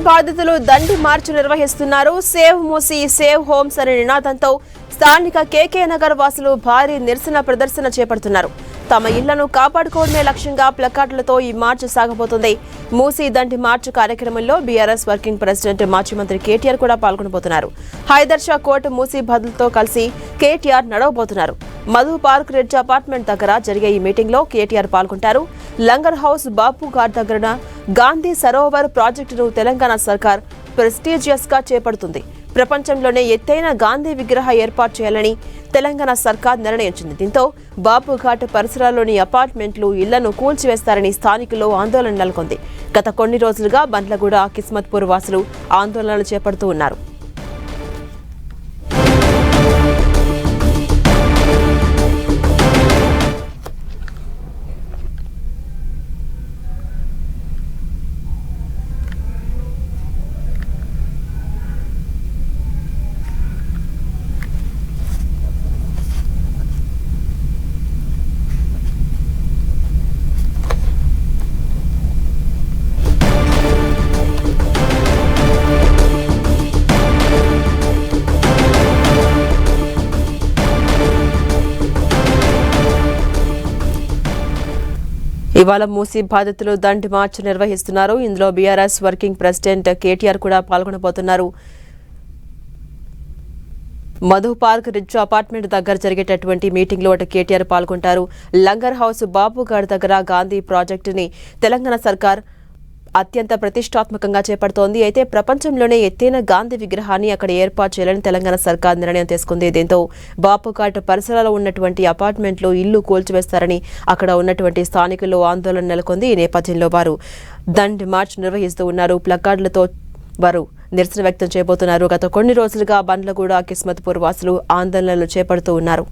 బాధితులు దండి మార్చ్ నిర్వహిస్తున్నారు. Save Musi save homes అనే నినాదంతో స్థానిక కేకే నగర్ వాసులు భారీ నిరసన ప్రదర్శన చేపడుతున్నారు. తమ ఇళ్లను కాపాడుకోవడమే లక్ష్యంగా ప్లకార్డులతో ఈ మార్చ్ సాగబోతుంది. మూసీ దండి మార్చ్ కార్యక్రమంలో బీఆర్ఎస్ వర్కింగ్ ప్రెసిడెంట్ మాజీ మంత్రి కేటీఆర్ కూడా పాల్గొనబోతున్నారు. హైదర్ షా కోర్టు మూసీ బదులతో కలిసి కేటీఆర్ నడవబోతున్నారు. మధు పార్క్ రిడ్జ్ అపార్ట్మెంట్ దగ్గర జరిగే ఈ మీటింగ్ లో కేటీఆర్ పాల్గొంటారు. లంగర్ హౌస్ బాపు ఘాట్ దగ్గర గాంధీ సరోవర్ ప్రాజెక్టును తెలంగాణ సర్కార్ ప్రెస్టీజియస్ గా చేపడుతుంది. ప్రపంచంలోనే ఎత్తైన గాంధీ విగ్రహ ఏర్పాటు చేయాలని తెలంగాణ సర్కార్ నిర్ణయించింది. దీంతో బాపు ఘాట్ పరిసరాల్లోని అపార్ట్మెంట్లు, ఇళ్లను కూల్చివేస్తారని స్థానికుల్లో ఆందోళన నెలకొంది. గత కొన్ని రోజులుగా బండ్లగూడ, కిస్మత్పూర్ వాసులు ఆందోళనలు చేపడుతూ ఉన్నారు. ఇవాళ మూసీ బాధితులు దండి మార్చ్ నిర్వహిస్తున్నారు. ఇందులో బీఆర్ఎస్ వర్కింగ్ ప్రెసిడెంట్ కేటీఆర్ కూడా పాల్గొనబోతున్నారు. మధు పార్క్ రిడ్జ్ అపార్ట్మెంట్ దగ్గర జరిగేటటువంటి మీటింగ్ లో కేటీఆర్ పాల్గొంటారు. లంగర్ హౌస్ బాపుఘాట్ దగ్గర గాంధీ ప్రాజెక్టుని తెలంగాణ సర్కార్ అత్యంత ప్రతిష్టాత్మకంగా చేపడుతోంది. అయితే ప్రపంచంలోనే ఎత్తైన గాంధీ విగ్రహాన్ని అక్కడ ఏర్పాటు చేయాలని తెలంగాణ సర్కార్ నిర్ణయం తీసుకుంది. దీంతో బాపుఘాట్ పరిసరాల్లో ఉన్నటువంటి అపార్ట్మెంట్లు, ఇల్లు కూల్చివేస్తారని అక్కడ ఉన్నటువంటి స్థానికుల్లో ఆందోళన నెలకొంది. ఈ నేపథ్యంలో వారు దండ్ మార్చ్ నిర్వహిస్తూ ఉన్నారు. ప్లకార్డులతో వారు నిరసన వ్యక్తం చేయబోతున్నారు. గత కొన్ని రోజులుగా బండ్లగూడ, కిస్మత్పూర్ వాసులు ఆందోళనలు చేపడుతూ ఉన్నారు.